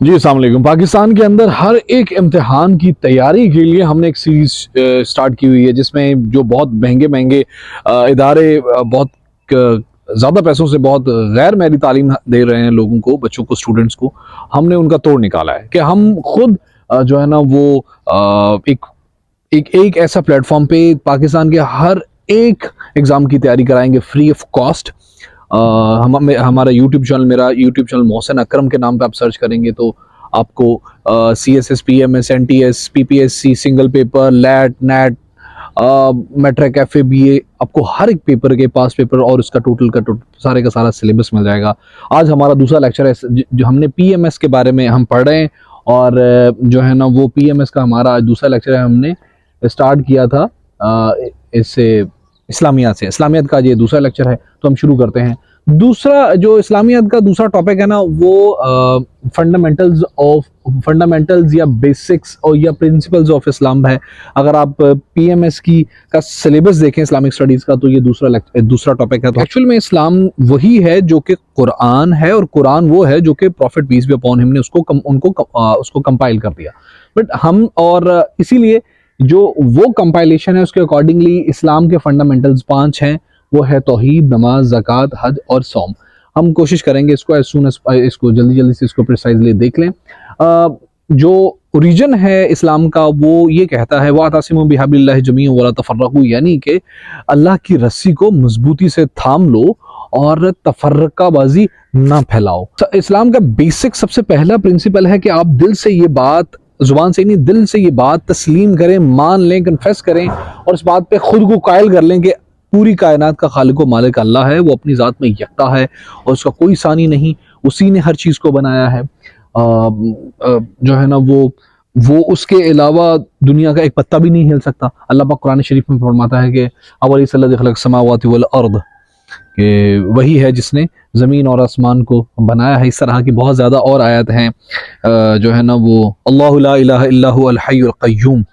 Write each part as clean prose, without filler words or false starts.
जी अस्सलाम वालेकुम। पाकिस्तान के अंदर हर एक इम्तिहान की तैयारी के लिए हमने एक सीरीज स्टार्ट की हुई है, जिसमें जो बहुत महंगे महंगे इदारे बहुत ज़्यादा पैसों से बहुत गैर मैरी तालीम दे रहे हैं लोगों को, बच्चों को, स्टूडेंट्स को। हमने उनका तोड़ निकाला है कि हम खुद जो है ना वो एक एक ऐसा प्लेटफॉर्म पे पाकिस्तान के हर एक एग्ज़ाम की तैयारी कराएंगे फ्री ऑफ कॉस्ट। हमारा यूट्यूब चैनल, मेरा यूट्यूब चैनल मोहसिन अकरम के नाम पे आप सर्च करेंगे तो आपको CSS, PMS, NTS, PPSC, single paper, LAT, NET, matric, FA, BA, आपको हर एक पेपर के पास पेपर और उसका टोटल सारे का सारा सिलेबस मिल जाएगा। आज हमारा दूसरा लेक्चर है, जो हमने PMS के बारे में हम पढ़ रहे हैं, और जो है ना वो PMS का हमारा आज दूसरा लेक्चर है। हमने स्टार्ट किया था इससे इस्लामियात से। इस्लामियात का ये दूसरा लेक्चर है, तो हम शुरू करते हैं। दूसरा जो इस्लामियात का दूसरा टॉपिक है ना, वो फंडामेंटल्स या बेसिक्स और या प्रिंसिपल्स ऑफ इस्लाम है। अगर आप PMS की का सिलेबस देखें इस्लामिक स्टडीज का, तो ये दूसरा टॉपिक है। तो एक्चुअल में इस्लाम वही है जो कि कुरान है, और कुरान वो है जो कि prophet peace be upon him ने उसको कंपाइल कर दिया। बट हम और इसीलिए जो वो कंपाइलेशन है उसके अकॉर्डिंगली इस्लाम के फंडामेंटल्स 5 हैं। वो है तौहीद, नमाज, ज़कात, हज और सौम। हम कोशिश करेंगे इसको इसको जल्दी से इसको प्रिसाइजली देख लें। जो ओरिजिन है इस्लाम का वो ये कहता है वातसिमू बिहब्लिल्लाहि जमीअन वला तफर्रकू, यानी कि अल्लाह की रस्सी को मजबूती से थाम लो और तफर्रकाबाजी ना फैलाओ। इस्लाम का बेसिक सबसे पहला प्रिंसिपल है कि आप दिल से ये बात, जुबान से नहीं दिल से ये बात तस्लीम करें, मान लें, कन्फेस करें और इस बात पे खुद को कायल कर लें कि पूरी कायनात का खालिक व मालिक अल्लाह है। वो अपनी ज़ात में यकता है और उसका कोई सानी नहीं, उसी ने हर चीज़ को बनाया है। जो है ना वो उसके अलावा दुनिया का एक पत्ता भी नहीं हिल सकता। अल्लाह पाक कुरान शरीफ में फरमाता है कि अवलैहिस्सल्लज़ी खलक़ समावाति वल अर्द, कि वही है जिसने ज़मीन और आसमान को बनाया है। इस तरह की बहुत ज़्यादा और आयत हैं जो है ना वो अल्लाहु ला इलाहा इल्ला हुवल हय्युल क़य्यूम।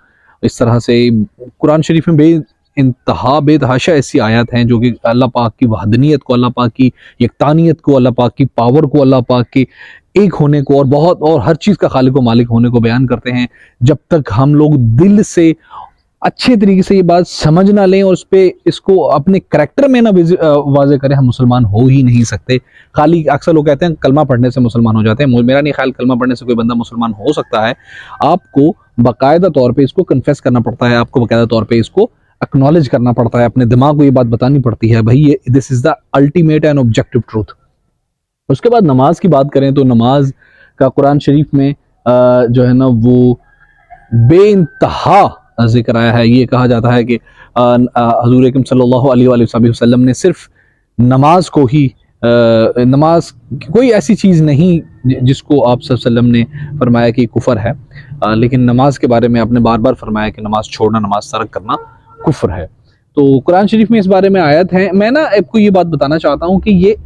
इस तरह से कुरान शरीफ में इंतहा बेतहाशा ऐसी आयत हैं जो कि अल्लाह पाक की वहदनियत को, अल्लाह पाक की यकतानियत को, अल्लाह पाक की पावर को, अल्लाह पाक के एक होने को और हर चीज़ का खालिक व मालिक होने को बयान करते हैं। जब तक हम लोग दिल से अच्छे तरीके से ये बात समझ ना लें और इसको अपने करैक्टर में ना वाज़े करें, हम मुसलमान हो ही नहीं सकते। खाली अक्सर लोग कहते हैं कलमा पढ़ने से मुसलमान हो जाते हैं। मेरा नहीं ख्याल कलमा पढ़ने से कोई बंदा मुसलमान हो सकता है। आपको बाकायदा तौर पे इसको कन्फेस करना पड़ता है, आपको बाकायदा तौर पे इसको एक्नॉलेज करना पड़ता है, अपने दिमाग को ये बात बतानी पड़ती है, भाई ये this is the ultimate and objective truth. उसके बाद नमाज की बात करें तो नमाज का कुरान शरीफ में जो है ना वो बेइंतहा जिक्र आया है। ये कहा जाता है कि हज़ूर अकरम सल्लल्लाहु अलैहि वसल्लम ने सिर्फ नमाज को ही नमाज कोई ऐसी चीज़ नहीं जिसको आप सल्लल्लाहु अलैहि वसल्लम ने फरमाया कि कुफर है, लेकिन नमाज के बारे में आपने बार बार फरमाया कि नमाज छोड़ना, नमाज तर्क करना कुफर है। तो कुरान शरीफ में इस बारे में आयत है। मैं ना आपको ये बात बताना चाहता हूँ कि ये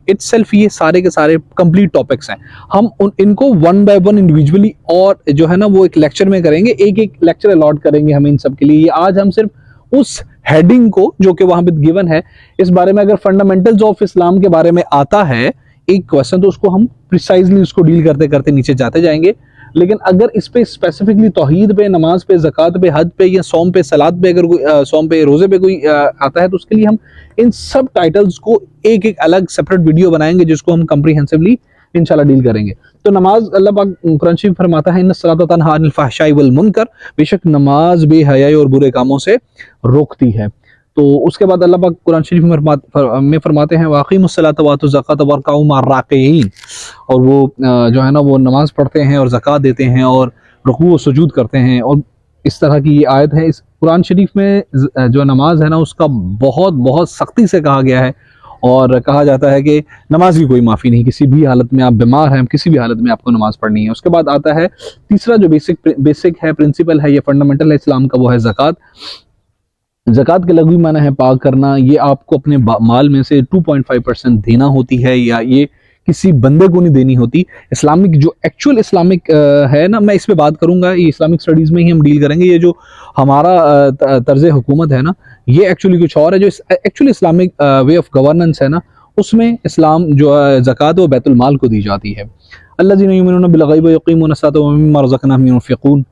इटसेल्फ ये सारे के सारे कंप्लीट टॉपिक्स हैं। हम इनको वन बाय वन इंडिविजुअली और जो है ना वो एक लेक्चर में करेंगे, एक एक लेक्चर अलॉट करेंगे हम इन सब के लिए। आज हम सिर्फ उस हेडिंग को जो कि वहां पे गिवन है इस बारे में, अगर फंडामेंटल्स ऑफ इस्लाम के बारे में आता है एक क्वेश्चन, तो उसको हम प्रिसाइजली उसको डील करते करते नीचे जाते जाएंगे। लेकिन अगर इस पे स्पेसिफिकली तौहीद पे, नमाज पे, ज़कात पे, हज पे या सौम पे, सलात पे, अगर कोई सौम पे, रोज़े पे कोई आता है, तो उसके लिए हम इन सब टाइटल्स को एक एक अलग सेपरेट वीडियो बनाएंगे जिसको हम कम्प्रीहेंसिवली इंशाल्लाह डील करेंगे। तो नमाज, अल्लाह पाक कुरान शरीफ फरमाता है इन्नस्सलाता तन्हा अनिल फहशाई वल मुनकर, बेशक नमाज बेहयाई और बुरे कामों से रोकती है। तो उसके बाद अल्लाह पाक कुरान शरीफ में फरमाते हैं वाक़ीमुस्सलाता व आतुज़ ज़कात वरकाऊ मअर राकिईन, और वो जो है ना वो नमाज पढ़ते हैं और ज़कात देते हैं और रुकू व सुजूद करते हैं। और इस तरह की ये आयत है। इस कुरान शरीफ में जो नमाज है ना उसका बहुत बहुत सख्ती से कहा गया है, और कहा जाता है कि नमाज की कोई माफ़ी नहीं, किसी भी हालत में आप बीमार हैं, किसी भी हालत में आपको नमाज पढ़नी है। उसके बाद आता है तीसरा जो बेसिक है, प्रिंसिपल है, ये फंडामेंटल है इस्लाम का, वो है ज़कात। ज़कात के लग़वी माना है पाक करना। ये आपको अपने माल में से 2.5% देना होती है, या ये किसी बंदे को नहीं देनी होती। इस्लामिक जो एक्चुअल इस्लामिक है ना, मैं इस पे बात करूंगा, ये इस्लामिक स्टडीज़ में ही हम डील करेंगे। ये जो हमारा तर्ज हुकूमत है ना, ये एक्चुअली कुछ और है। जो actually Islamic way of governance है ना, उसमें इस्लाम जो ज़कात वो बैतुल माल को दी जाती है। अल्लज़ीना युमिनूना बिल गैब व युक़ीमूना अस्सलाता व मिम्मा रज़क़नाहुम युनफ़िक़ून,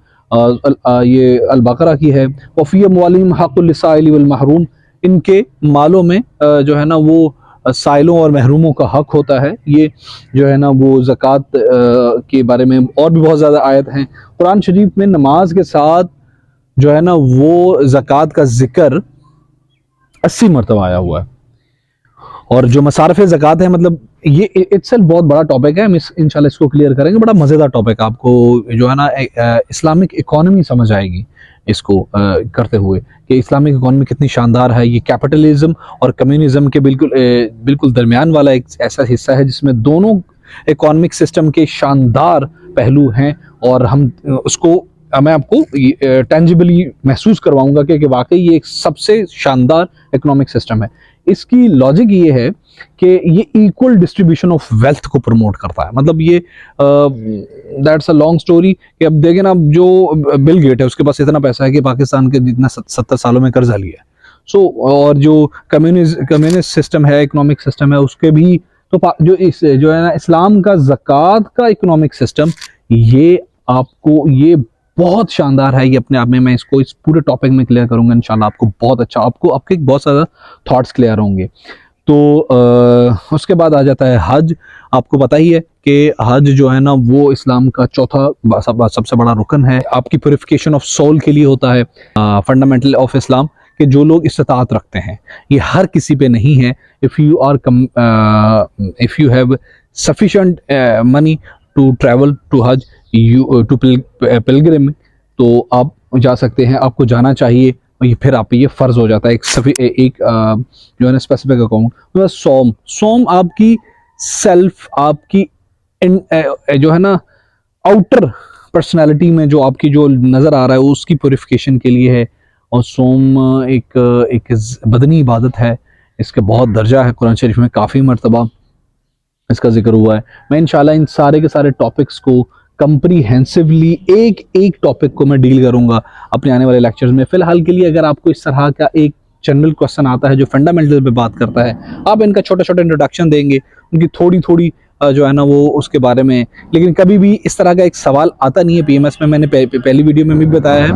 ये अल-बक़रा की है। व फ़ी अम्वालिहिम हक़्क़ुल लिस्साइलि वल महरूम, इनके मालों में जो है ना वो साइलों और महरूमों का हक होता है। ये जो है ना वो ज़कात के बारे में और भी बहुत ज़्यादा आयत हैं। कुरान शरीफ में नमाज के साथ जो है ना वो ज़कात का ज़िक्र 80 मरतबा आया हुआ है। और जो मसारफ़ ज़कात है, मतलब ये इट्सेल्फ बहुत बड़ा टॉपिक है, हम इंशाल्लाह इसको क्लियर करेंगे। बड़ा मज़ेदार टॉपिक है, आपको जो है ना इस्लामिक इकोनॉमी समझ आएगी इसको करते हुए कि इस्लामिक इकोनॉमी कितनी शानदार है। ये कैपिटलिज्म और कम्युनिज्म के बिल्कुल दरमियान वाला एक ऐसा हिस्सा है जिसमें दोनों इकोनॉमिक सिस्टम के शानदार पहलू हैं, और हम उसको मैं आपको टेंजिबली महसूस करवाऊंगा कि वाकई ये एक सबसे शानदार इकोनॉमिक सिस्टम है। इसकी लॉजिक ये है कि ये इक्वल डिस्ट्रीब्यूशन ऑफ वेल्थ को प्रमोट करता है। मतलब ये दैट्स अ लॉन्ग स्टोरी कि अब देखें ना, जो बिल गेट है उसके पास इतना पैसा है कि पाकिस्तान के जितना 70 सालों में कर्जा लिया है। सो और जो कम्युनिस्ट सिस्टम है, इकोनॉमिक सिस्टम है, उसके भी तो जो है ना इस्लाम का ज़कात का इकोनॉमिक सिस्टम, ये आपको ये बहुत शानदार है। ये अपने आप में, मैं इसको इस पूरे टॉपिक में क्लियर करूंगा इंशाल्लाह। आपको बहुत अच्छा, आपको आपके बहुत सारा थॉट्स क्लियर होंगे। तो उसके बाद आ जाता है हज। आपको पता ही है कि हज जो है ना वो इस्लाम का चौथा सबसे बड़ा रुकन है। आपकी प्योरिफिकेशन ऑफ सोल के लिए होता है। फंडामेंटल ऑफ इस्लाम कि जो लोग इस्तात रखते हैं, ये हर किसी पे नहीं है। If you have sufficient money to travel to Hajj, to pilgrim, तो आप जा सकते हैं, आपको जाना चाहिए। और ये फिर आप पे ये फ़र्ज़ हो जाता है एक जो है ना स्पेसिफिक अकाउंट। तो सोम आपकी सेल्फ, आपकी जो है ना आउटर पर्सनालिटी में जो आपकी जो नज़र आ रहा है उसकी प्योरिफिकेशन के लिए है। और सोम एक बदनी इबादत है, इसके बहुत दर्जा है, कुरान शरीफ में काफ़ी मरतबा इसका जिक्र हुआ है। मैं इंशाल्लाह इन सारे के सारे टॉपिक्स को कंप्रीहेंसिवली एक एक टॉपिक को मैं डील करूंगा अपने आने वाले लेक्चर्स में। फ़िलहाल के लिए अगर आपको इस तरह का एक जनरल क्वेश्चन आता है जो फंडामेंटल पे बात करता है, आप इनका छोटा छोटा इंट्रोडक्शन देंगे, उनकी थोड़ी थोड़ी जो है ना वो उसके बारे में, लेकिन कभी भी इस तरह का एक सवाल आता नहीं है पीएमएस में। मैंने पहली वीडियो में भी बताया है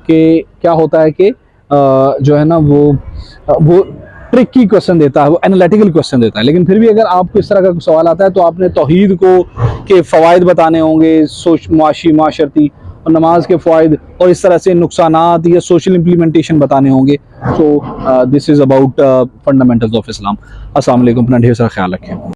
कि क्या होता है कि जो है ना वो ट्रिकी क्वेश्चन देता है, वो एनालिटिकल क्वेश्चन देता है। लेकिन फिर भी अगर आपको इस तरह का सवाल आता है तो आपने तौहीद को के फ़वाइद बताने होंगे, माशरती और नमाज के फ़वाइद, और इस तरह से नुकसानात या सोशल इम्प्लीमेंटेशन बताने होंगे। So this is about fundamentals of Islam. अस्सलाम वालेकुम, अपना ढेर सारा ख्याल रखें।